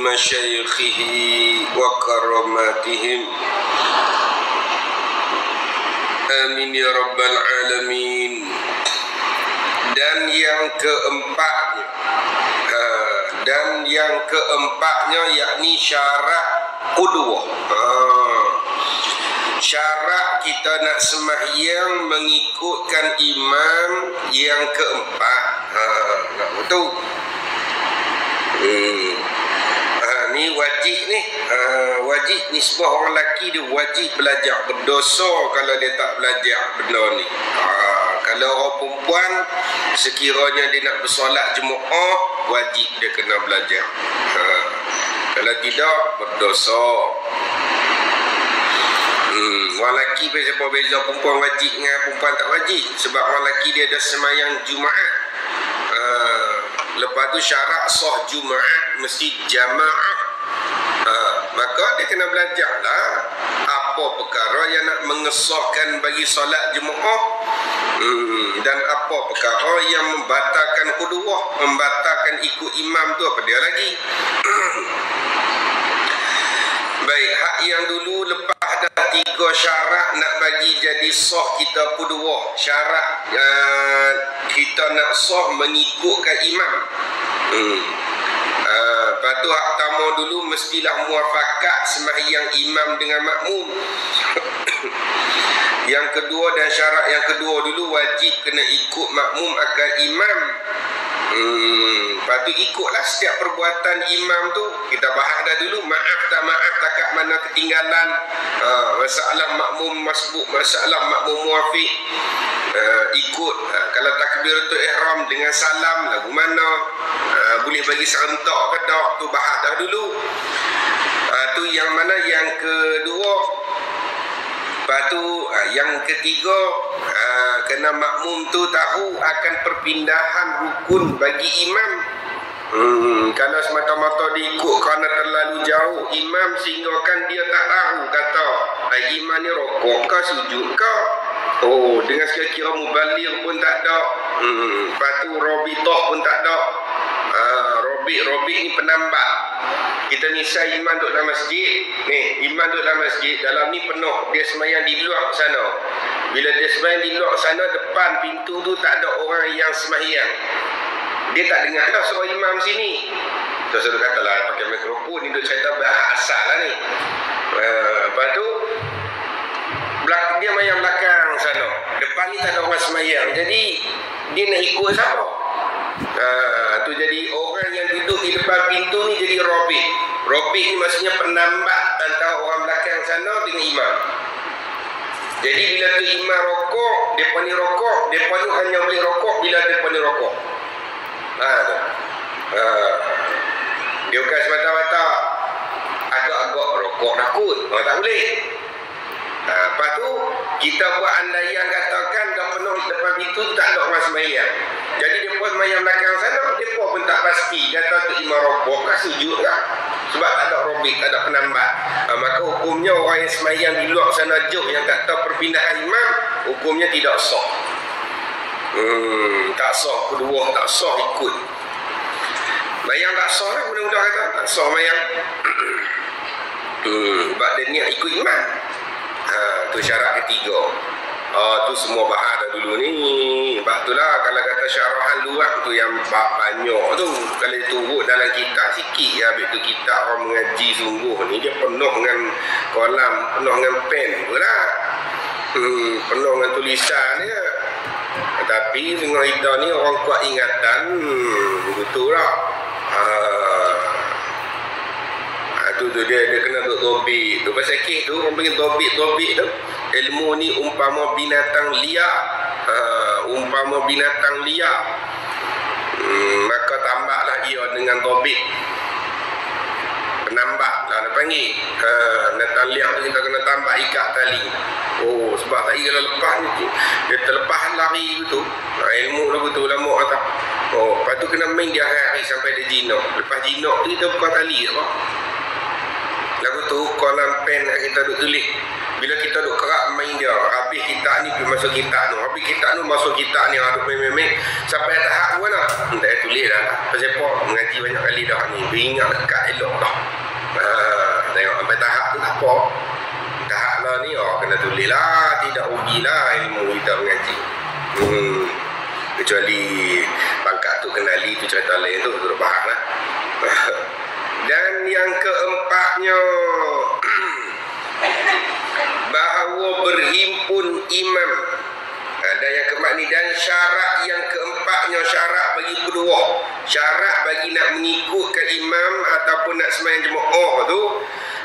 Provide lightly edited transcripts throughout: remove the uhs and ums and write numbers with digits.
masyayikhihi wa karamatihim. Amin ya rabbal alamin. Dan yang keempatnya, yakni syarat qudwah. Syarat kita nak sembahyang mengikutkan imam yang keempat. Nak betul. Ni wajib ni. Wajib nisbah orang lelaki dia wajib belajar. Berdosa kalau dia tak belajar benda ni. Kalau orang perempuan sekiranya dia nak bersolat Jumaat, wajib dia kena belajar. Kalau tidak, berdosa. Orang lelaki beza perempuan wajib dengan perempuan tak wajib. Sebab orang lelaki dia ada semayang Jumaat. Lepas tu syarat sah Jumaat mesti jamaah. Maka dia kena belajar lah apa perkara yang nak mengesahkan bagi solat Jumaat, dan apa perkara yang membatalkan qudwah, membatalkan ikut imam tu apa dia lagi. Baik, hak yang dulu lepas dah 3 syarat nak bagi jadi sah kita qudwah. Syarat kita nak sah mengikutkan imam. Lepas tu hak pertama dulu mestilah muafakat sembahyang imam dengan makmum. Yang kedua dan syarat yang kedua dulu wajib kena ikut makmum akan imam. Lepas tu ikutlah setiap perbuatan imam tu. Kita bahas dah dulu, maaf tak maaf takat mana ketinggalan, masalah makmum masbuk, masalah makmum muafiq, ikut. Kalau takbiratul ihram dengan salam lagu mana, boleh bagi serentak ke tak, tu bahas dah dulu. Tu yang mana yang kedua. Lepas tu yang ketiga, kena makmum tu tahu akan perpindahan rukun bagi imam. Kalau semata-mata diikut kerana terlalu jauh imam sehingga kan dia tak tahu kata imam ni rokok ke sujud ke. Dengan sekira-kira mubaligh pun tak ada. Lepas tu robitah pun tak ada. Robik ni penambah. Kita misal imam duduk dalam masjid. Imam duduk dalam masjid, dalam ni penuh, dia semayang di luar sana. Bila dia semayang di luar sana, depan pintu tu tak ada orang yang semayang. Dia tak dengar dah suara imam sini. Terus dia kata lah, pakai mikrofon ni duduk cerita bahasa lah ni. Lepas tu dia mayang belakang sana, depan ni tak ada orang semayang. Jadi dia nak ikut siapa? Tu jadi orang yang duduk di depan pintu ni jadi robik. Robik ni maksudnya penambah antara orang belakang sana dengan imam. Jadi bila tu imam rokok, depa ni rokok, depa ni hanya boleh rokok bila depa ni rokok. Dia bukan semata-mata agak-agak rokok takut, tak boleh. Lepas tu kita buat andaian katakan dah penuh depan pintu tak ada orang sembahyang. Jadi dia pun sembahyang belakang sana, dia pun tak pasti kata tu imam rokok ke sujud ke. Sebab tak ada robik, tak ada penambah. Maka hukumnya orang yang sembahyang di luar sana jauh yang tak tahu perpindahan imam, hukumnya tidak sah. Tak sah kedua, tak sah ikut. Bayang tak sah lah, mudah-mudah kata tak sah bayang. Sebab dia niat ikut imam. Tu syarat ketiga. Tu semua bahas dah dulu ni. Sebab tu lah kalau kata syarahan luar tu yang banyak tu, kalau turut dalam kitab sikit ya, habis tu kitab orang mengaji sungguh ni dia penuh dengan kolam, penuh dengan pen pula, penuh dengan tulisan dia. Tapi dengan kita ni orang kuat ingatan, betul lah. Tu dia kena duk tobik tu. Pasal kes tu orang panggil tobik tu, ilmu ni umpama binatang liar. Umpama binatang liar, maka tambahlah ia dengan tobik, penambah lah nak panggil. Binatang liar tu kita kena tambah ikat tali. Sebab tak kira lepas ni dia terlepas lari tu. Ilmu lah betul lama kata. Lepas tu kena main dia hari sampai dia jinak. Lepas jinak tu kita buka tali apa. Lagu tu kolam pen kita duk tulis. Bila kita duk kerap main dia, habis kitab ni pergi masuk kitab tu, habis kitab tu masuk kitab ni, duk main-main sampai tahap tu lah. Tak tulis dah. Pasal apa? Mengaji banyak kali dah ni. Dia ingat dekat elok dah. Tengok sampai tahap tu tak apa. Tahap lah ni kena tulis lah. Tidak rugilah ilmu kita mengaji. Kecuali pangkat tu kenali tu cerita lain tu sudah faham lah. Dan yang keempatnya, bahawa berhimpun imam. Dan yang keempat ni, dan syarat yang keempatnya, syarat bagi kedua, syarat bagi nak mengikutkan imam ataupun nak sembahyang jemaah tu,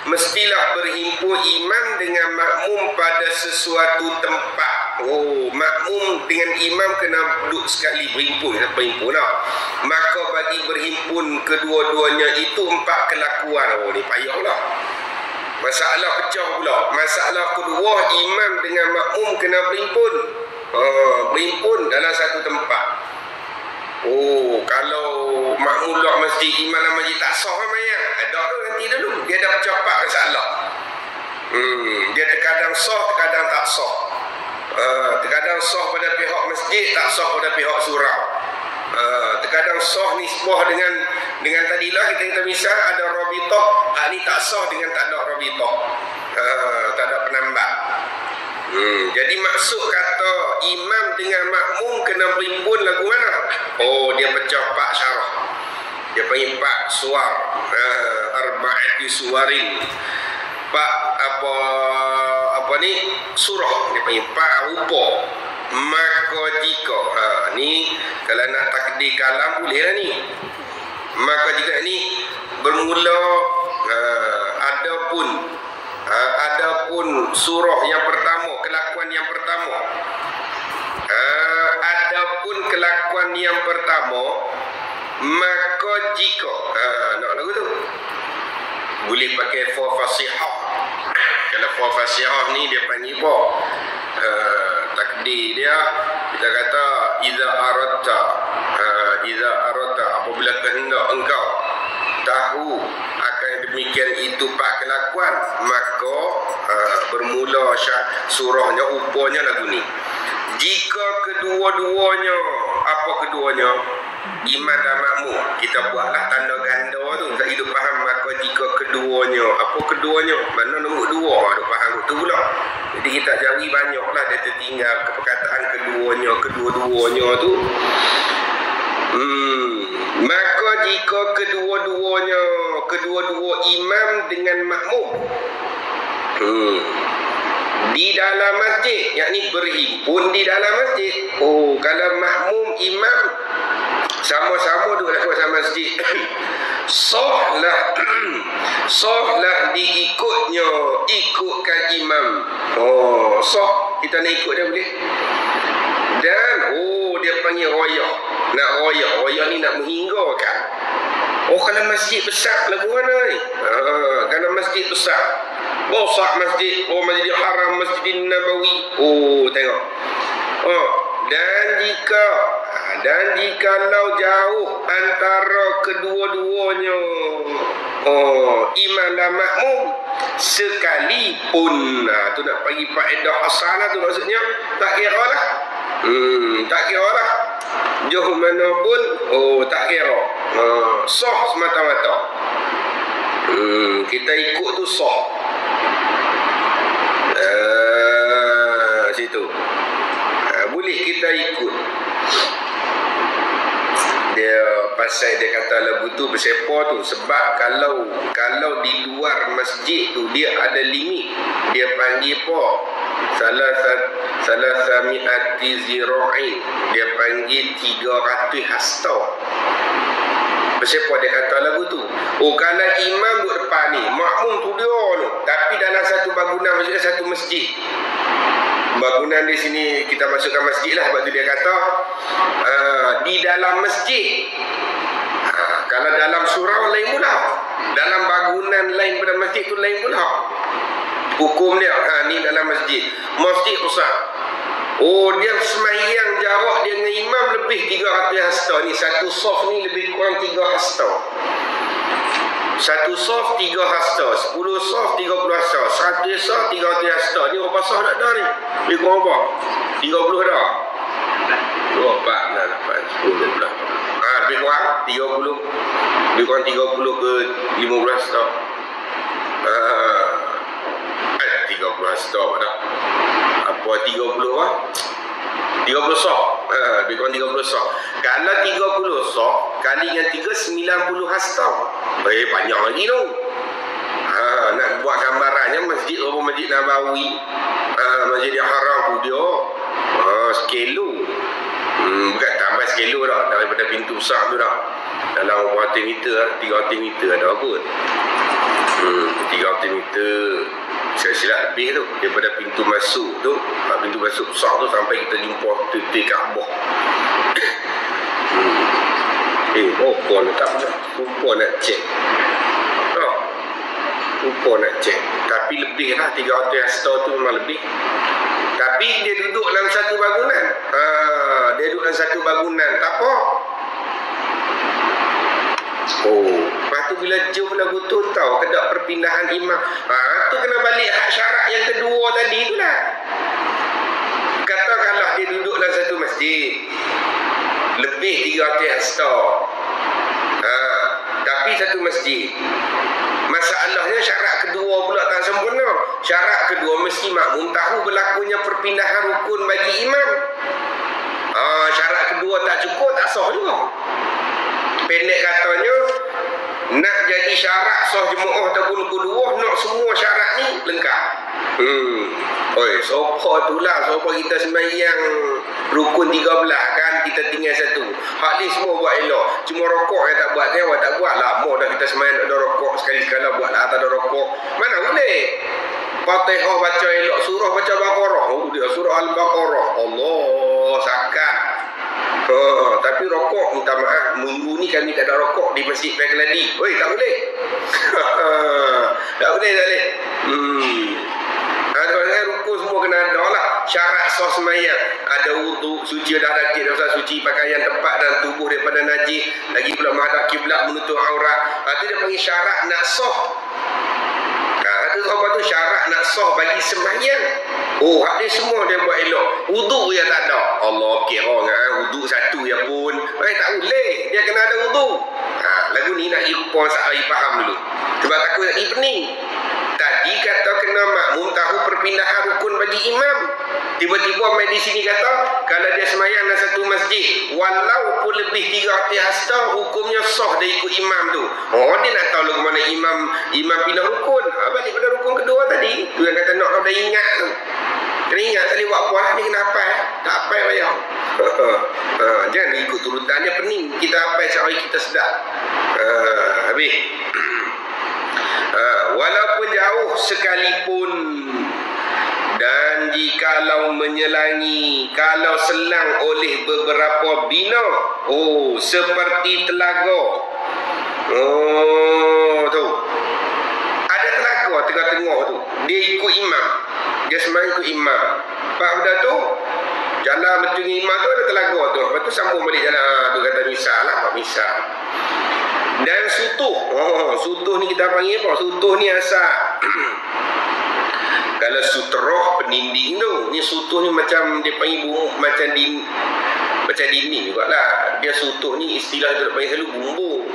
mestilah berhimpun imam dengan makmum pada sesuatu tempat. Makmum dengan imam kena duduk sekali berhimpun. Apa himpun lah? Maka bagi berhimpun kedua-duanya itu 4 kelakuan. Ni payahlah. Masalah pecah pula. Masalah kedua, imam dengan makmum kena berhimpun. Berhimpun dalam satu tempat. Kalau makmum lah masjid, imam dalam masjid tak sah kan mayang. Ada tu nanti dulu. Dia dah bercapak masalah. Dia terkadang sah, terkadang tak sah. Terkadang sah pada pihak masjid, tak sah pada pihak surau. Terkadang sah nisbah dengan tadilah kita misal ada rabitah, ni tak sah dengan tak ada rabitah. Tak ada penambah. Jadi maksud kata imam dengan makmum kena berhimpun lagu mana? Dia pecah 4 syarah. Dia panggil 4 suar. Arba'ati suwarin. 4 ni surah. Dia panggil 4 rupa. Maka jika ni kalau nak takdir kalam boleh lah ni. Maka jika ni bermula adapun surah yang pertama, kelakuan yang pertama, adapun kelakuan yang pertama, maka jika nak lagu tu boleh pakai fa fasihah. Kalau fa fasihah ni dia panggil apa? Takdir dia kita kata iza aradta apabila kehendak engkau tahu akan demikian itu 4 kelakuan, maka bermula surahnya upanya lagu ni. Jika kedua-duanya, apa keduanya? Imam dan makmum, kita buatlah tanda ganda tu tak hidup faham. Maka jika keduanya, apa keduanya? Mana nombor 2 hidup faham tu pula. Jadi kita jari banyaklah dia tertinggal perkataan kedua-duanya tu. Maka jika kedua-dua imam dengan makmum di dalam masjid, yakni berhimpun di dalam masjid. Kalau makmum imam sama-sama duduk dalam kawasan masjid, sahlah ikutkan imam. Sah kita nak ikut dia boleh. Dan dia panggil royah. Nak royah ni nak menghinggakan. Kalau masjid besar lagu mana ni? Kalau masjid besar, besar masjid, Masjidil Haram, Masjidin Nabawi. Tengok. Dan jikalau jauh antara kedua-duanya imam dan makmum sekalipun, tu nak bagi faedah asalah tu maksudnya tak kira lah. Tak kira lah jauh mana pun, tak kira. Sah semata-mata. Kita ikut tu sah. Situ boleh kita ikut. Dia pasal dia kata lagu tu bersepa tu sebab kalau di luar masjid tu dia ada limit. Dia panggil apa? Salah sami'ati zira'in. Dia panggil 300 hasta. Siapa dia kata lagu tu? Kalau imam duduk depan ni, makmum tu dia tu, tapi dalam satu bangunan, maksudnya satu masjid. Bangunan di sini kita masukkan masjid lah, sebab tu dia kata di dalam masjid. Kalau dalam surau lain pula, dalam bangunan lain pada masjid tu lain pula hukum dia. Ni dalam masjid besar. Dia sembahyang jarak dia dengan imam lebih 300 hasta. Ni satu saf ni lebih kurang 3 hasta. Satu soft 3 hasta, 10 soft 30 hasta, 100 soft 300 hasta. Ni berapa soft tak ada ni? Lebih kurang apa? 30 dah. 24, 10 dah. Lebih kurang 30. Lebih kurang 30 ke 15 hasta. 30 hasta apa dah? Apa 30 lah? 30 sok. Lebih kurang 30 sok. Kalau 30 sok kali dengan 3, 90 hasta. Banyak lagi tu. Nak buat gambarannya masjid apa Masjid Nabawi, Masjidil Haram tu dia sekilo. Bukan tambah sekilo dah, daripada pintu besar tu dah. Dalam 400 meter, 300 meter ada kot. 300 meter silap lebih tu, daripada pintu masuk tu, pintu masuk besar tu sampai kita jumpa titik Kaabah. Lupa nak cek. Lupa nak cek. Tapi lebih lah, 300 hasta tu memang lebih. Tapi dia duduk dalam satu bangunan. Dia duduk dalam satu bangunan. Tak apa. Lepas tu bila jom lagu tu tahu kedak perpindahan imam. Tu kena balik hak syarat yang kedua tadi tu lah. Katakanlah dia duduk dalam satu masjid, lebih 300 hasta. Tapi satu masjid. Masalahnya syarat kedua pula tak sempurna. Syarat kedua mesti makmum tahu berlakunya perpindahan rukun bagi imam. Syarat kedua tak cukup, tak sah juga. Pendek katanya, nak jadi syarat sah jemaah ataupun kedua, nak semua syarat ni lengkap. Sopa tu lah, sopa kita sembahyang rukun 13 kan, kita tinggal satu. Hak ni semua buat elok. Cuma rokok yang tak buat, awak tak buat. Lama dah kita sembahyang ada rokok, sekali-sekala buat lah tak ada rokok. Mana boleh? Fatihah baca elok, surah baca Baqarah. Dia surah Al-Baqarah. Allah sakat. Tapi rokok, minta maaf, minggu ni kami tak ada rokok di Masjid Pekeladi. Tak boleh. Tak boleh. Rukun semua kena ada lah. Syarat sah sembahyang, ada wudu, suci dah dakik dosa, suci pakaian tempat dan tubuh daripada najis, lagi pula menghadap kiblat, menutup aurat. Itu dia panggil syarat nak sah. Ada apa tu syarat nak sah bagi sembahyang. Hak dia semua dia buat elok. Wudu dia tak ada. Allah kira wudu satu ya pun. Tak boleh. Dia kena ada wudu. Lagu ni nak irupon saya faham dulu. Sebab takut nak pening. Tadi kata kena makmum tahu perpindahan rukun bagi imam. Tiba-tiba main di sini kata kalau dia sembahyang dalam satu masjid walaupun lebih 300 hasta hukumnya sah dia ikut imam tu. Dia nak tahu lagu mana imam pindah rukun. Balik pada rukun kedua tadi. Tu yang kata nak dah ingat tu. Kena ingat tadi buat apa lah ni kena hafal. Tak hafal payah. Jangan ikut turutan dia pening. Kita hafal cara kita sedap. Habis. Walaupun jauh sekalipun dan jikalau menyelangi, kalau selang oleh beberapa bina, seperti telaga. Tu ada telaga tengah-tengah tu, dia ikut imam, dia sembahyang ikut imam. Lepas benda tu jalan betul imam tu ada telaga tu, lepas tu sambung balik jalan tu, kata misal lah, misal. Dan sutuh. Sutuh ni kita panggil apa? Sutuh ni asal kalau sutroh pendinding tu, ni sutuh ni macam dia panggil macam dinding jugalah. Dia sutuh ni istilah dia panggil selalu bumbung.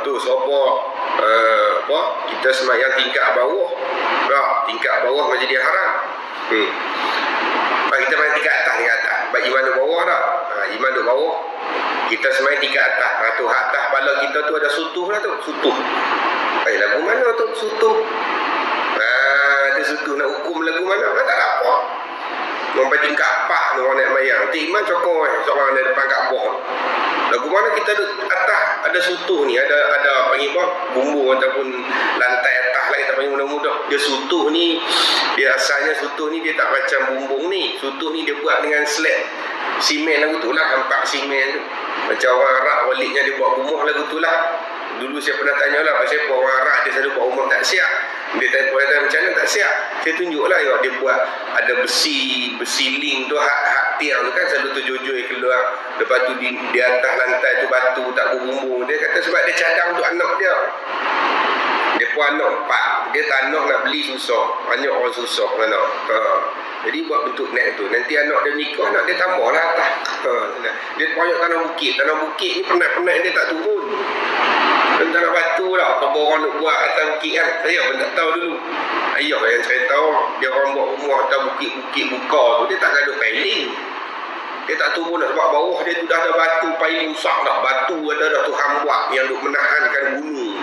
Tu siapa kita sembahyang tingkat bawah. Tingkat bawah Masjidil Haram. Kita main tingkat atas. Baik iman duduk bawah tak? Iman duduk bawah. Kita sembahyang tingkat atas. Tu atas kepala kita tu ada sutuh lah tu. Sutuh. Lagu mana tu? Sutuh. Ada sutuh nak hukum lagu mana? Tak apa. Sampai tingkat 4 tu orang nak mayang. Iman cokor seorang ada depan Kaabah. Lagu mana kita duduk atas ada sutuh ni, ada panggil apa? Bumbung ataupun lantai atas lah kita panggil mudah-mudah. Dia sutuh ni, dia asalnya sutuh ni dia tak macam bumbung ni. Sutuh ni dia buat dengan slab simen lagu tu lah, hampak simen tu. Macam orang Arab waliknya dia buat rumah lagu tu lah. Dulu saya pernah tanya lah pasal orang Arab dia selalu buat rumah tak siap. Dia tanya macam mana tak siap. Saya tunjuk lah dia buat ada besi link tu, hak tiang tu kan selalu terjojoi keluar. Lepas tu di atas lantai tu batu tak berbumbung. Dia kata sebab dia cadang untuk anak dia. Dia pun anak 4. Dia tak nak beli susah. Banyak orang susah mana. Jadi buat bentuk net tu. Nanti anak dia nikah, anak dia tambah lah atas. Dia banyak tanah bukit. Tanah bukit ni penat-penat dia tak turun. Dan tanah batu lah. Kalau orang nak buat atas bukit kan. Saya pun tak tahu dulu. Ayah yang saya tahu. Dia orang buat rumah atas bukit-bukit buka tu. Dia tak ada piling. Dia tak turun nak sebab bawah dia tu dah ada batu piling besar dah. Batu ada dah tu hambuak yang duk menahankan gunung.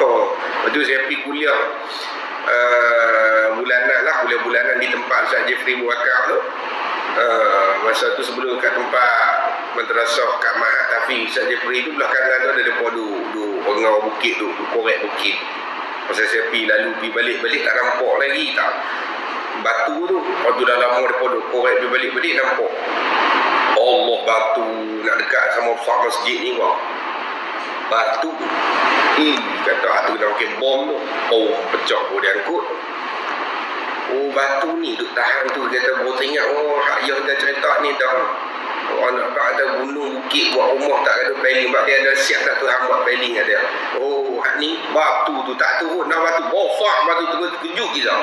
Lepas tu saya pergi kuliah bulanan lah. Kuliah bulanan di tempat Ustaz Jeffrey Buakar tu. Masa tu sebelum kat tempat madrasah Kak Mahat Tafi Ustaz Jeffrey tu belah kanan tu ada depa duk pengau bukit tu, korek bukit. Masa saya pergi lalu pergi balik tak nampak lagi tak. Batu tu, lepas tu dah lama depa duk korek pergi balik nampak. Allah batu nak dekat sama besar masjid ni bang. Batu. Kata hatu nak pakai bom tu. Oh, pecah pun dia angkut. Oh, batu ni duk tahan tu. Dia kata baru teringat, oh, hak ayah dah cerita ni dah. Oh, anak tak ada gunung bukit buat rumah tak ada piling. Sebab dia ada siap tak tu hang buat piling ada. Oh, hak ni batu tu tak turun. Nak batu besar batu tu terkejut kita.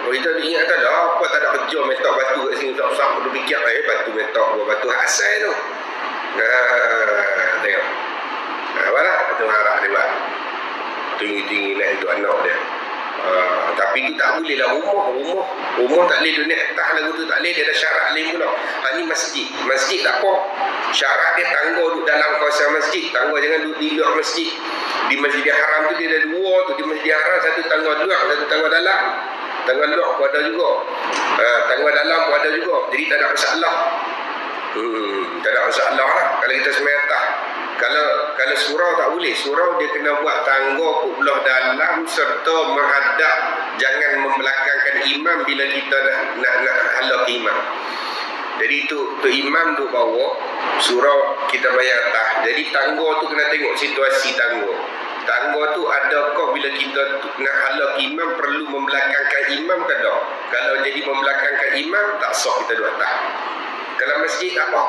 Oh, kita ingat tak ada apa tak ada kerja metok batu kat sini tak-tak. Dia fikir batu metok buat batu asal tu. Tengok. Apalah tu harap dia buat. Tinggi-tinggi naik untuk anak dia. Tapi tu tak boleh lah rumah tak boleh dunia atas lagu tu tak boleh, dia ada syarat lain pula. Ni masjid tak apa, syarat dia tangga duduk dalam kawasan masjid, tangga jangan duduk di luar masjid. Di Masjidil Haram tu dia ada 2 tu, di Masjidil Haram satu tangga luar, satu tangga dalam. Tangga luar pun ada juga, tangga dalam pun ada juga, jadi tak ada masalah. Tak ada masalah lah kalau kita semai atas. Kalau surau tak boleh. Surau dia kena buat tangga belah dalam serta menghadap, jangan membelakangkan imam bila kita nak halak imam. Jadi tu imam tu bawa surau kita bayar atas. Jadi tangga tu kena tengok situasi tangga. Tangga tu adakah bila kita nak halak imam perlu membelakangkan imam ke tak? Kalau jadi membelakangkan imam tak sah kita duduk atas. Kalau masjid tak apa.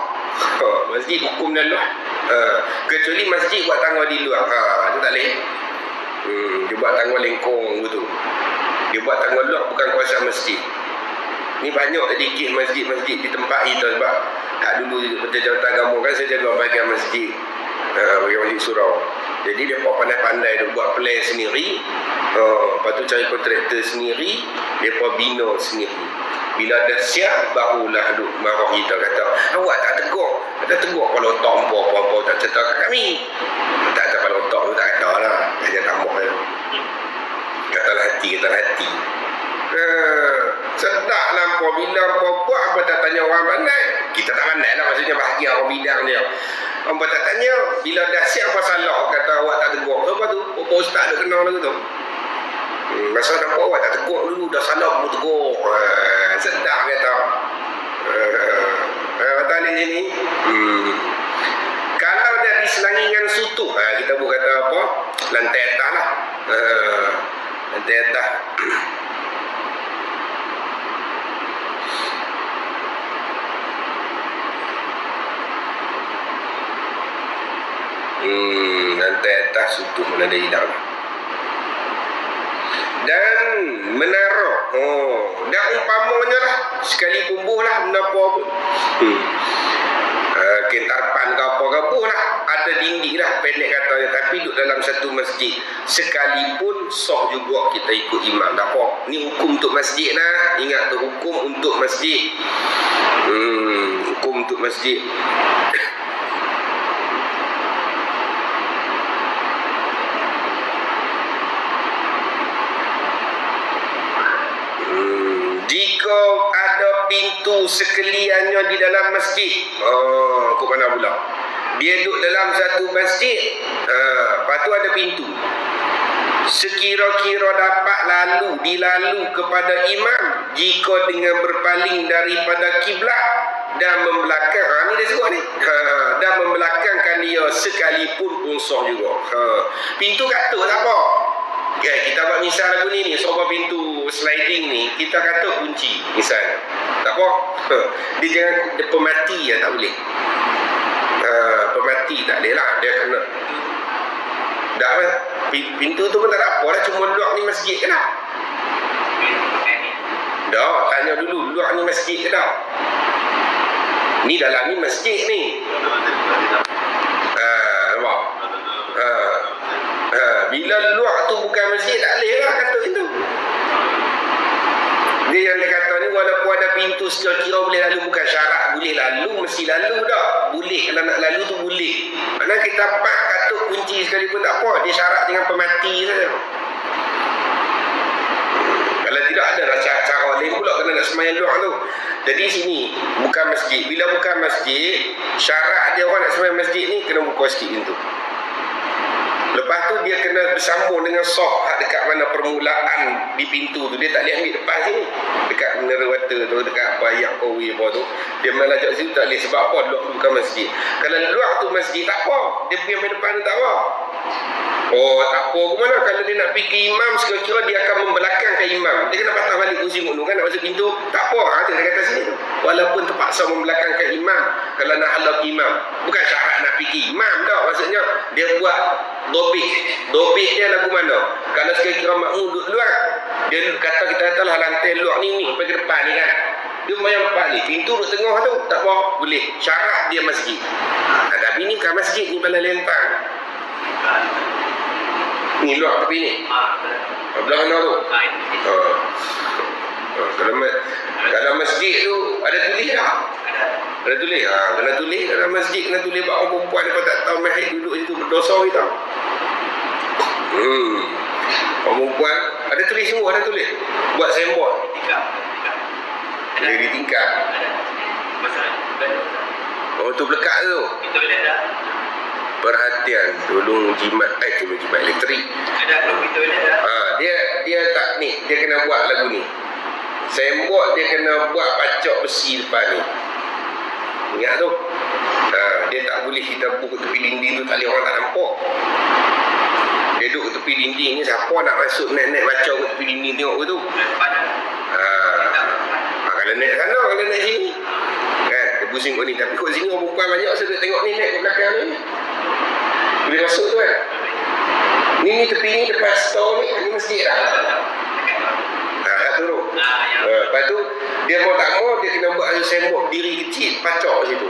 Masjid hukum dan luar. Kecuali masjid buat tangga di luar. Itu tak boleh. Dia buat tangga lengkong gitu. Dia buat tangga luar bukan kawasan masjid. Ni banyak sedikit masjid-masjid di tempat itu sebab dulu Menteri Jawatan Agama kan saya jaga bahagian masjid. Bahagian masjid surau. Jadi dia pandai-pandai dia buat plan sendiri. Lepas tu cari kontraktor sendiri, dia bina sendiri. Bila dah siap barulah duk marah kita kata awak tak tegur kepala otak apa tak cerita kat kami. Tak ada kepala otak tu tak ada lah, hanya tambah je. Kata hati sedap lampau bila apa apa tak tanya orang pandai. Kita tak pandai lah, maksudnya bahagia orang bidang dia. Apa tak tanya bila dah siap apa salah kata awak tak tegur. Lepas tu apa ustaz ada kenal lagu tu. Masa nampak awak tak tegur dulu dah salah aku tegur. Sedap kata. Kata ni sini. Kalau dah diselangingan sutuh, kita pun kata apa? Lantai atas lah. Lantai atas. Lantai atas sutuh mana ada hilang. Dan menara. Dan umpamanya lah sekali kumbuh lah menapa pun. Kentarpan ke apa-apa lah, ada dinding lah pendek katanya, tapi duduk dalam satu masjid sekalipun sah juga kita ikut imam. Tak apa, ni hukum untuk masjid lah. Ingat tu, hukum untuk masjid. Hukum untuk masjid. Jika ada pintu sekaliannya di dalam masjid, kau mana pula? Dia duduk dalam satu masjid, lepas tu ada pintu. Sekira-kira dapat dilalu kepada imam jika dengan berpaling daripada kiblat dan membelakang. Ni dia sebut ni. Dan membelakangkan dia sekalipun pun sah juga. Pintu kat tu tak apa. kita buat misal lagu ni sobat pintu sliding ni, kita kata kunci misalnya. Tak apa. Dia jangan dia pemati ya, tak boleh. Pemati tak boleh lah, dia kena dah pintu tu pun tak ada apa lah, cuma luar ni masjid ke tak? Dah, tanya dulu, luar ni masjid ke tak? Ni dalam ni masjid ni. Nampak? Bila luar tu bukan masjid, tak boleh lah kata itu. Dia yang dia kata ni, walaupun ada pintu sekira-kira boleh lalu, bukan syarat boleh lalu, mesti lalu dah. Boleh, kalau nak lalu tu boleh. Maknanya kita pak katuk kunci sekali pun tak apa, dia syarat dengan pemati saja. Kalau tidak ada cara lain pula kena nak semayang luar tu. Jadi sini bukan masjid. Bila bukan masjid, syarat dia orang nak semayang masjid ni kena buka sikit pintu. Lepas tu dia kena bersambung dengan soh dekat mana permulaan di pintu tu. Dia tak boleh ambil depan sini. Dekat menara wata tu, dekat bayak kawi apa tu. Dia melajak situ tak boleh. Sebab apa? Luar tu bukan masjid. Kalau luar tu masjid tak apa. Dia pergi ambil depan tu tak apa. Oh tak apa ke mana. Kalau dia nak pergi ke imam, sekira-kira dia akan membelakangkan imam. Dia kena patah balik kursi mulu kan nak masuk pintu. Tak apa. Dia kata sini tu. Walaupun terpaksa membelakangkan imam. Kalau nak halau ke imam. Bukan syarat nak pergi imam dah. Maksudnya dia buat dobik dia lagu mana. Kalau sekira-kira makmum duduk luar, dia kata kita katalah lantai luar ni pergi ke depan ni kan, dia main depan ni, pintu duduk tengah tu tak apa, boleh, syarat dia masjid. Tapi ni bukan masjid, ni balai lentang ni luar tepi ni belah mana tu. Kalau masjid tu ada tulis tak? Kena tulis. Kena tulis. Dalam masjid kena tulis bahawa perempuan kau tak tahu mahid duduk situ berdosa kita. Perempuan ada tulis semua, ada tulis. Buat signboard. Boleh ditingkat. Oh tu pelekat tu. Perhatian, tolong jimat elektrik. Ada toilet dah. Dia tak ni, dia kena buat lagu ni. Signboard dia kena buat pacak besi depan ni. Ingat tu. Dia tak boleh kita buka tepi dinding tu, tak boleh orang tak nampak. Dia duduk tepi dinding ni, siapa nak masuk naik baca ke tepi dinding tengok ke tu. Kalau naik sana, kalau naik sini kan, dia pusing kot ni. Tapi kot sini orang perempuan banyak, saya duduk tengok ni naik ke belakang ni. Boleh masuk tu kan. Ni tepi ni depan store ni masjid lah. Turun. Lepas tu dia mau tak mau dia kena buat sembok diri kecil pacak situ.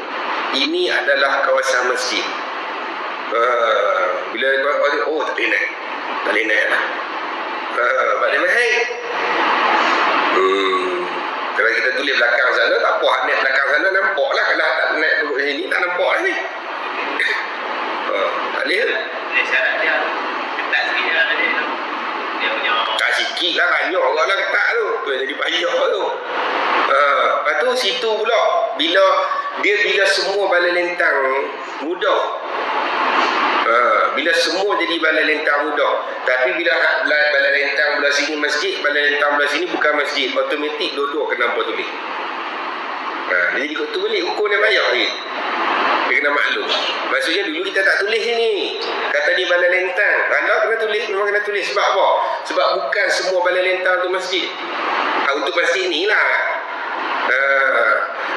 Ini adalah kawasan masjid. Bila tak boleh naik. Tak boleh naik lah. Tak boleh naik. Kalau kita tulis belakang sana, tak apa, naik belakang sana nampak lah. Kalau tak naik duduk sini tak nampak lah ni. Tak boleh lah. Syarat dia ketat sikit lah tadi tu. Dia punya tak sikit lah, banyak orang lah ketak tu. Tu yang jadi payah tu. Lepas tu situ pula, bila semua balai lentang mudah. Bila semua jadi balai lentang mudah. Tapi bila balai lentang belah sini masjid, balai lentang belah sini bukan masjid, automatik dua-dua kena apa tulis. Jadi ikut tu balik, hukum dia payah lagi. Dia kena maklum. Maksudnya dulu kita tak tulis ni. Kata ni balai lentang. Kalau kena tulis, memang kena tulis. Sebab apa? Sebab bukan semua balai lentang tu masjid. Untuk masjid ni lah.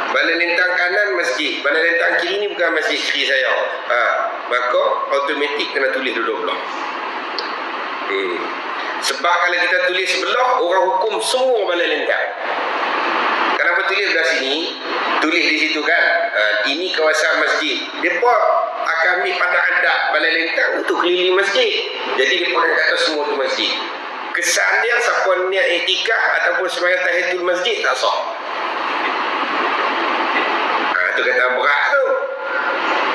Balai lentang kanan masjid, balai lentang kiri ni bukan masjid kiri saya. Maka automatik kena tulis dua-dua belah. Sebab kalau kita tulis sebelah, orang hukum semua balai lentang. Kenapa tulis belah sini? Tulis di situ kan, ini kawasan masjid. Mereka akan ambil pada adat balai lentang untuk keliling masjid. Jadi mereka akan kata semua tu masjid. Kesan dia siapa niat iktikaf ataupun sembahyang tahiyatul masjid tak sah. Tu kata berat tu.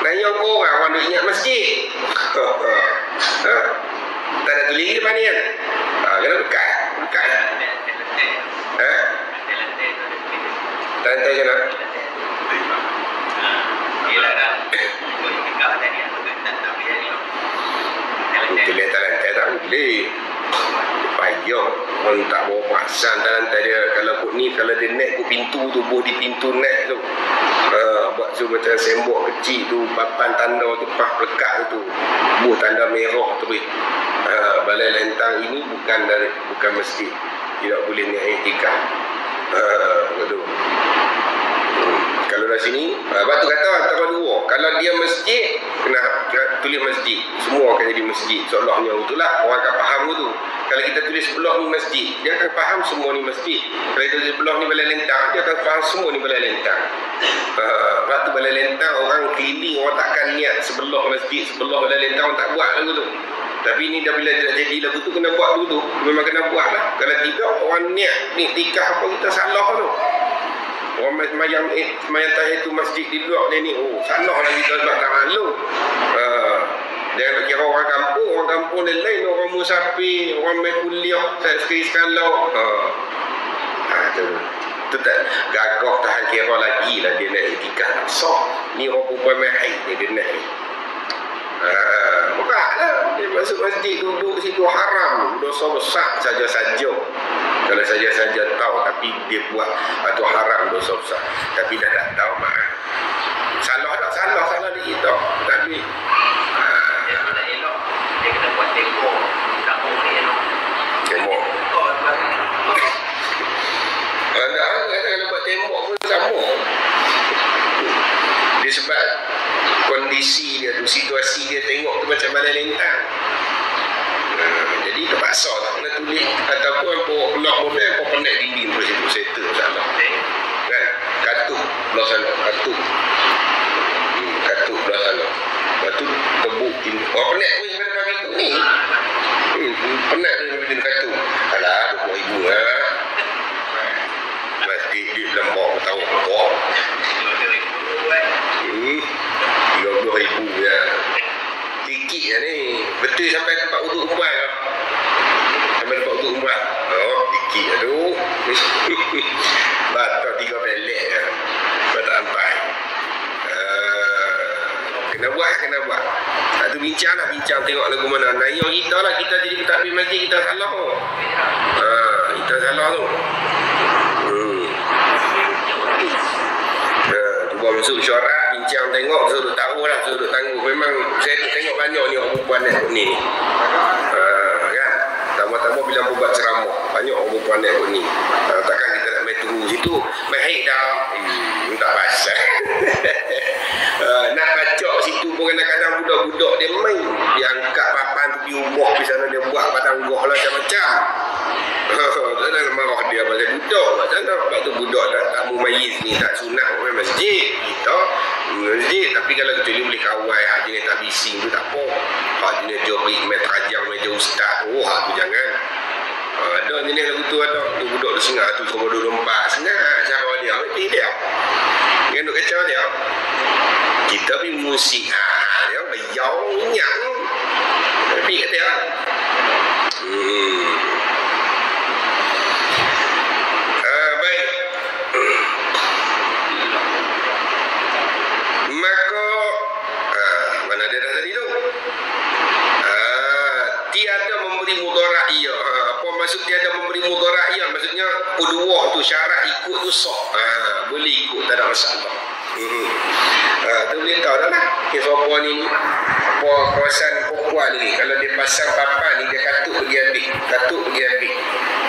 Nanya orang nak ingat masjid. Tak ada tulis di depan ni kan. Kena dekat. Lantai je nak. Tulis atas lantai tak boleh. Payah. Orang tak bawa perasan atas lantai dia. Kalau kot ni, kalau dia naik kot pintu tu, buh di pintu naik tu. Buat tu macam sembok kecil tu, papan tanda tu, pah pelekat tu, buh tanda merah tu. balai lentang ini bukan masjid. Tidak boleh niat iktikaf. Betul. Kalau dah sini, batu kata antara dua. Kalau dia masjid, kena tulis masjid. Semua akan jadi masjid. Seolahnya itulah orang akan faham tu. Kalau kita tulis sebelah ni masjid, dia akan faham semua ni masjid. Kalau kita tulis sebelah ni balai lentang, dia akan faham semua ni balai lentang. Waktu balai lentang, orang keliling, orang takkan niat sebelah masjid, sebelah balai lentang, orang tak buat lagu tu. Tapi ini dah bila dah jadi lagu tu, kena buat dulu tu. Memang kena buat lah. Kalau tidak, orang niat ni tikah apa kita salah tu. Orang semayang tahiyat tu masjid di luar dia ni, salah lagi sebab tak malu. Jangan nak kira orang kampung dia lain, orang musafir, orang main kuliah, sekali sekalau. Tu tak gagah tahan kira lagi lah dia nak iktikaf. Ni orang perempuan main haid dia nak. Bukanlah dia masuk masjid duduk situ haram, dosa besar saja-saja. Kalau saja-saja tahu tapi dia buat atau haram, dosa besar. Tapi dah tak tahu maaf. Salah dia kita. Tapi dia kena elok. Dia kena buat tembok. Dapur ni elok. Tembok. Kalau buat tembok pun sama. Dia sebab kondisi dia tu, situasi dia tengok tu macam balai lentang. Jadi terpaksa tak kena tulis. Ataupun bawa blok model, kau pandai dinding terus itu settle salah. Kan? Katuk belah sana. Katuk belah sana. Lepas tu tebuk ini. Orang penat pun sampai depan katuk ni. Penat pun sampai depan katuk. Alah, 20,000 lah. Masjid dia lembak tahu apa. 30,000 ya. Sikit lah ni. Betul sampai tempat uduk umrah lah. Sampai tempat uduk umrah. Sikit lah tu. Batal 3 pelik lah. Tak sampai. Kena buat. Tu bincang tengok lagu mana. Naya kita lah. Kita jadi pentadbir masjid, kita salah. Kita salah tu. Cuba masuk syarat, bincang tengok, suruh tahu lah, suruh tangguh. Memang saya tengok banyak ni orang perempuan ni. Kan? Tambah-tambah bila buat ceramah, banyak orang perempuan ni. Takkan kita nak main tunggu situ. Baik dah. Tak pasal. Nak bacok situ pun kadang-kadang budak-budak dia main. Dia angkat papan tu pergi ubah di sana, dia buat padang goh lah macam-macam. Tak ada marah dia pasal budak. Macam mana? Sebab tu budak tak mumayyiz ni, tak sunat orang masjid. Kita masjid. Tapi kalau kecuali boleh kawal hak jenis tak bising tu tak apa. Hak jenis jobik, meja rajang, meja ustaz. Hak tu jangan. Ada jenis lagu tu ada. Tu budak tu sengah tu sama 24. Senang cara dia. Pergi dia. Dia duk kacau dia. Kita pergi musik. Dia bayau minyak. Tapi kat dia. Baik. Maka mana dia dah tadi tu? Tiada memberi mudarat ia. Apa maksud tiada memberi mudarat ia? Maksudnya kedua tu syarat ikut tu sah. Boleh ikut, tak ada masalah. Tu boleh tahu dah lah. Siapa ni apa kawasan Papua ni, kalau dia pasang papan ni, dia katuk pergi habis.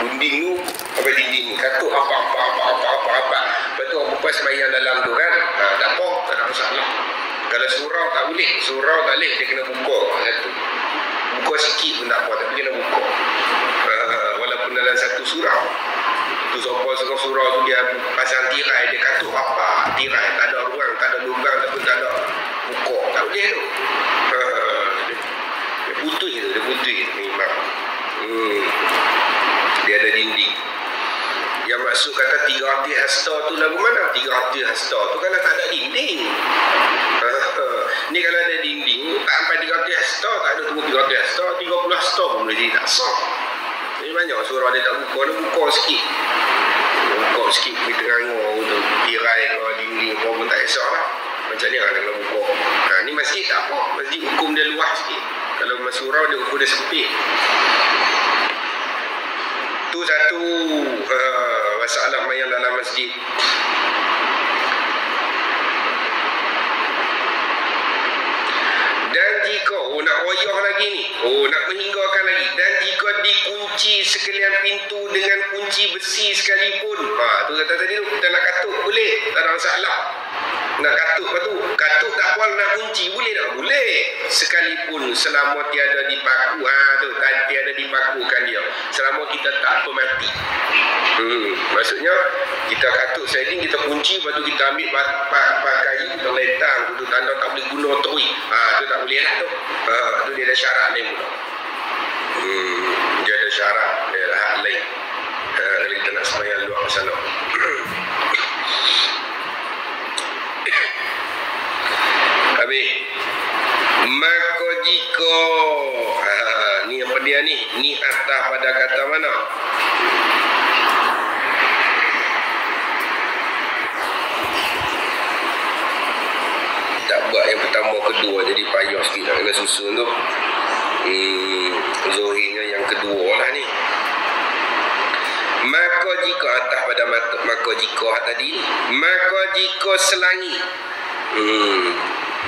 Dinding tu sampai dinding ni katuk apa. Lepas tu orang perempuan semayang dalam tu kan. Tak apa, tak ada masalah. Kalau surau tak boleh, dia kena buka satu. Buka sikit pun tak apa, tapi kena buka. Walaupun dalam satu surau. Tu seorang surau tu dia pasang tirai, dia katuk apa, tirai tak ada ruang, tak ada lubang, tapi tak ada buka, tak boleh tu. Dia putih memang. Dia ada dinding. Yang maksud kata 300 hasta tu lagu mana? 300 hasta tu kalau tak ada dinding. Ni kalau ada dinding, tak sampai 300 hasta, tak ada tunggu 300 hasta, 30 hasta pun boleh jadi tak sah. Jadi banyak surau dia tak buka, dia buka sikit. Di tengah tu, tirai ke dinding pun tak esok lah. Macam ni orang kena buka. Ni masjid tak apa, masjid hukum dia luas sikit. Kalau surau dia hukum dia sempit. Tu satu masalah mayang dalam masjid. Dan jika nak royah lagi ni, nak menghinggakan lagi, dan jika dikunci sekalian pintu dengan kunci besi sekalipun, tu kata tadi tu, kita nak katuk boleh, tak ada masalah. Nak katuk apa tu? Katuk tak puan nak kunci boleh tak? Boleh. Sekalipun selama tiada dipaku, tu tiada dipakukan dia. Selama kita tak mati. Maksudnya kita katuk sliding, kita kunci, lepas tu kita ambil kayu, kita letang, tu tanda tak boleh guna terus. Tu tak boleh lah tu. Tu dia ada syarat lain pula. Dia ada syarat, dia ada hak lain. Kalau kita nak sembahyang luar sana. Habis. Maka jika ni apa dia ni? Ni atas pada kata mana? Tak buat yang pertama kedua, jadi payah sikit nak kena susun tu. Zohirnya yang kedua lah ni. Maka jika atas pada maka jika tadi, maka jika selangi,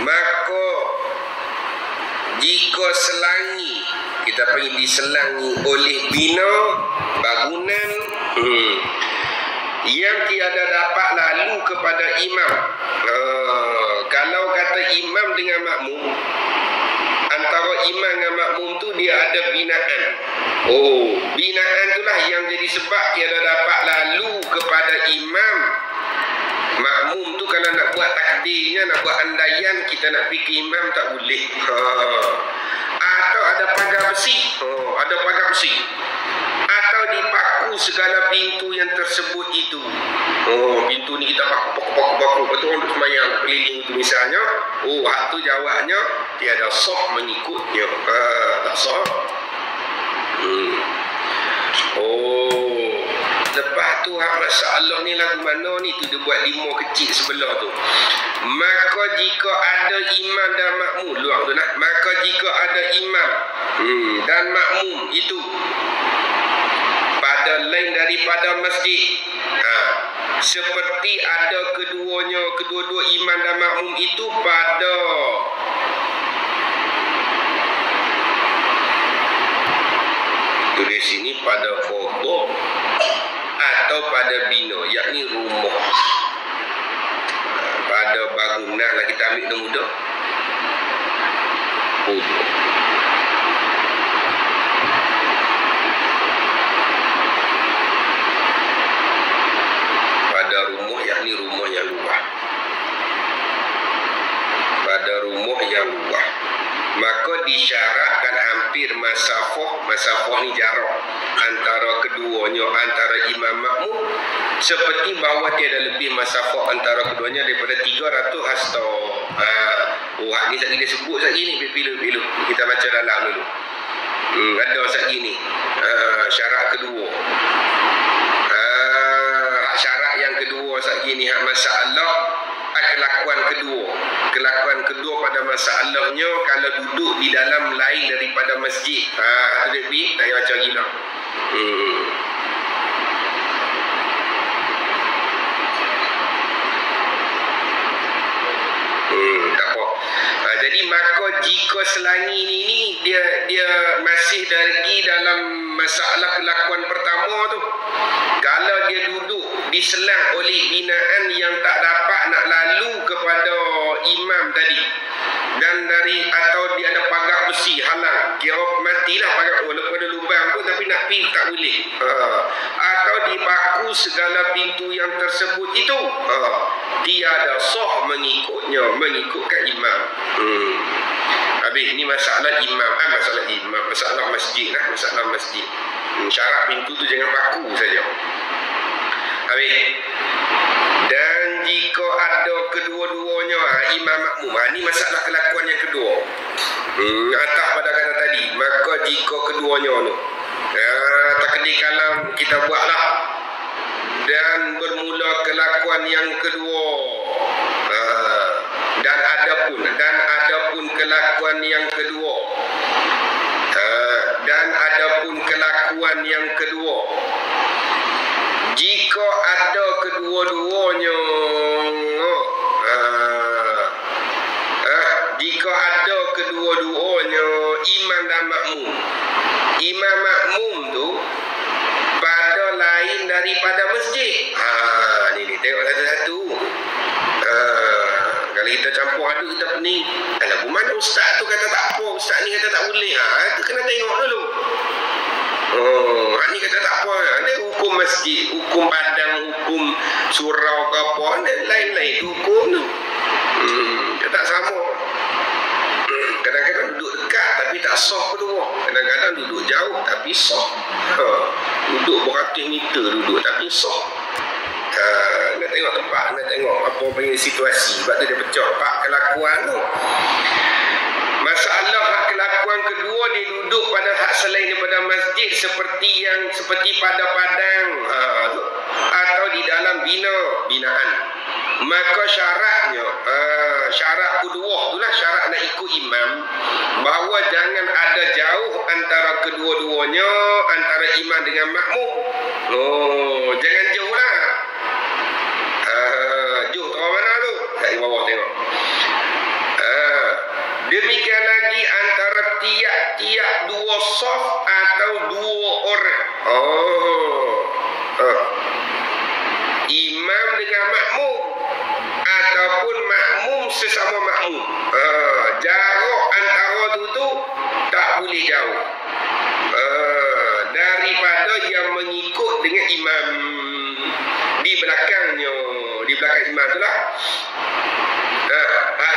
maka jika selangi, kita panggil diselangi oleh bina bangunan yang tiada dapat lalu kepada imam. Kalau kata imam dengan makmum, antara imam dengan makmum tu dia ada binaan. Binaan itulah yang jadi sebab tiada dapat lalu kepada imam. Makmum tu kalau nak buat takdirnya, nak buat andaian, kita nak pergi imam tak boleh. Atau ada pagar besi. Ada pagar besi. Atau dipaku segala pintu yang tersebut itu. Pintu ni kita paku. Betul untuk sembahyang keliling tu misalnya. Hak tu jawabnya tiada sah mengikutnya. Tak sah. Lepas tu masalah ni lagu mana ni tu dia buat 5 kecil sebelah tu. Maka jika ada imam dan makmum, luar tu nak. Maka jika ada imam dan makmum itu pada lain daripada masjid, seperti ada kedua-dua imam dan makmum itu pada tulis sini pada qadha atau pada bina, yakni rumah, pada bangunan lah, kita ambil tu mudah. Pada rumah, yakni rumah yang luas. Pada rumah yang luas, maka disyaratkan hampir masafah ni jarak antara keduanya, antara imam makmum, seperti bahawa tiada lebih masafah antara keduanya daripada 300 hasta. Ni sekali dia sebut sekali ni, pilu kita baca dalam dulu. Ada sekali ni syarat kedua. Syarat yang kedua sekali ni hak masalah kelakuan kedua pada masalahnya kalau duduk di dalam lain daripada masjid. Ada lebih tak payah baca lagi lah. Tak apa. Jadi maka jika selangi ini dia masih lagi dalam masalah kelakuan pertama tu, kalau dia duduk diselang oleh binaan yang tak dapat nak lalu kepada imam tadi, dan atau dia ada pagar besi halang, kira matilah pagar, walaupun ada lubang pun tapi nak pergi tak boleh. Atau dipaku segala pintu yang tersebut itu, tiada sah mengikutkan imam. Habis ni masalah imam, masalah masjid lah, masalah masjid. Syarat pintu tu jangan paku saja. Habis. Dan jika ada kedua-duanya imam makmum, ni masalah kelakuan yang kedua. Atas pada kata tadi, maka jika keduanya tu, takdir kalam kita buatlah, dan bermula kelakuan yang kedua, dan adapun kelakuan yang kedua, jika ada kedua-duanya, imam dan makmum, imam makmum tu pada lain daripada masjid. Ni tengok satu-satu. Kalau kita campur aduk, kita pening. Alah, mana ustaz tu kata tak apa, ustaz ni kata tak boleh. Itu kena tengok dulu. Ni kata tak apa. Ni hukum masjid, hukum padang, hukum surau ke apa, ni lain-lain hukum tu. Dia tak sama. Kadang-kadang duduk dekat tapi tak sah kedua. Kadang-kadang duduk jauh tapi sah. Duduk beratus meter duduk tapi sah. Nak tengok tempat, nak tengok apa punya situasi. Sebab tu dia pecah pak kelakuan tu. Masalah hak kelakuan kedua, dia duduk pada hak selain daripada masjid, seperti pada padang atau di dalam binaan. Maka syaratnya, syarat kedua itulah syarat nak ikut imam, bahawa jangan ada jauh antara kedua-duanya, antara imam dengan makmum. Jangan jauh lah. Jauh tahu mana tu? Kat bawah tengok. Demikian lagi antara tiap-tiap dua saf atau dua orang. Imam dengan makmum ataupun makmum sesama makmum. Jarak antara tu tak boleh jauh. Daripada yang mengikut dengan imam di belakangnya, di belakang imam tu lah.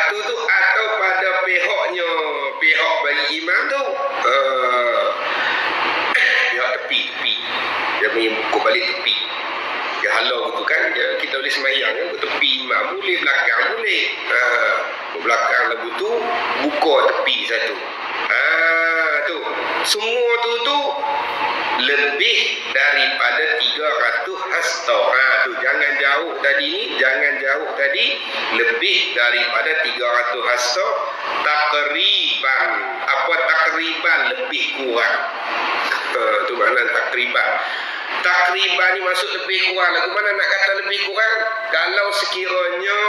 Tu atau pada pihaknya, pihak bagi imam tu, pihak tepi. Dia punya pukul balik tepi. Dia halau tu kan, kita boleh sembahyang kan, tepi imam boleh, belakang boleh. Belakang lagu tu buka tepi satu. Tu semua tu lebih daripada 300 hasta. Tu jangan jauh tadi ni, jangan jauh tadi, lebih daripada 300 hasta. Takriban. Apa takriban? Lebih kurang. Tu makna takriban. Takriban ni maksud lebih kurang. Lagu mana nak kata lebih kurang? Kalau sekiranya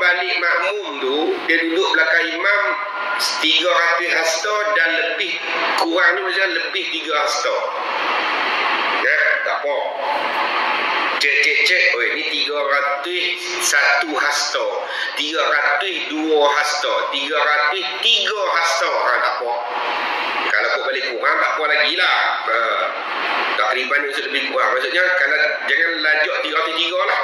balik makmum tu, dia duduk belakang imam 300 hasta dan lebih kurang ni macam lebih 3 hasta. Tak apa. Cek. Ni 301 hasta. 302 hasta. 303 hasta. Tak apa. Kalau kau balik kurang, tak apa lagi lah. Takriban ni lebih kurang. Maksudnya, kalau jangan lajak 303 lah.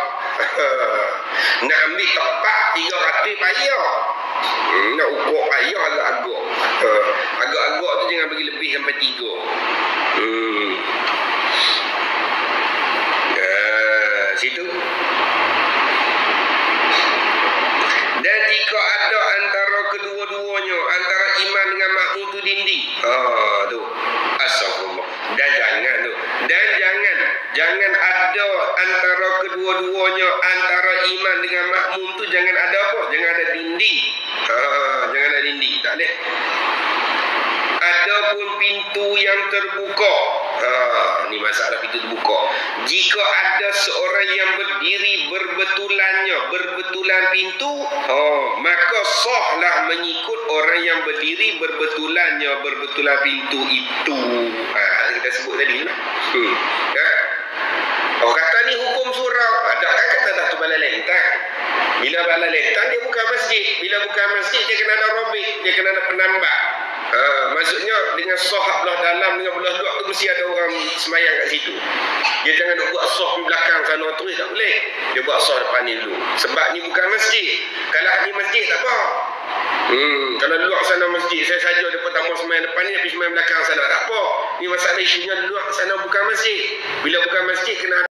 Nak ambil tepat 300 payah. Nak ukur payah agak-agak. Agak-agak tu jangan bagi lebih sampai 3. Situ. Dan jika ada antara kedua-duanya, antara imam dengan makmum tu dinding. Tu. Astagfirullah. Dan jangan ada antara kedua-duanya, antara imam dengan makmum tu jangan ada apa? Jangan ada dinding. Jangan ada dinding. Tak boleh. Adapun pintu yang terbuka. Ni masalah pintu terbuka. Jika ada seorang yang berdiri berbetulan pintu, maka sahlah mengikut orang yang berdiri berbetulan pintu itu. Kita sebut tadi lah. Kata ni hukum surau. Ada kan kata dah tu balai lentang. Bila balai lentang dia bukan masjid. Bila bukan masjid dia kena ada robek, dia kena ada penambah. Maksudnya dengan sah belah dalam dengan belah luar tu mesti ada orang sembahyang kat situ. Dia jangan nak buat sah di belakang sana terus, tak boleh. Dia buat sah depan ni dulu. Sebab ni bukan masjid. Kalau ni masjid tak apa. Kalau luar sana masjid, saya saja dia pertama sembahyang depan ni tapi sembahyang belakang sana tak apa. Ni masalah isunya luar sana bukan masjid. Bila bukan masjid kena